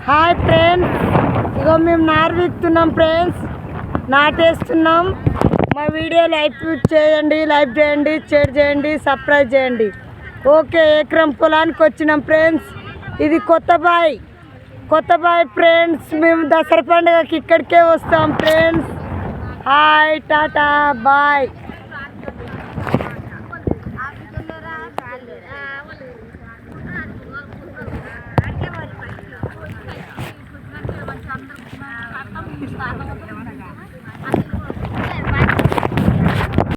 Hi friends, ఇగో మేము నార్విస్తున్నాం friends, నాటేస్తున్నాం. మా video like చేయండి, షేర్ చేయండి, సబ్స్క్రైబ్ చేయండి. ఓకే, ఎకరం పొలానికి వచ్చినాం ఫ్రెండ్స్. ఇది కొత్తబాయ్ ఫ్రెండ్స్. మేము దసరా పండుగకి ఇక్కడికే వస్తాం ఫ్రెండ్స్. Hi, Tata, bye. అందరూ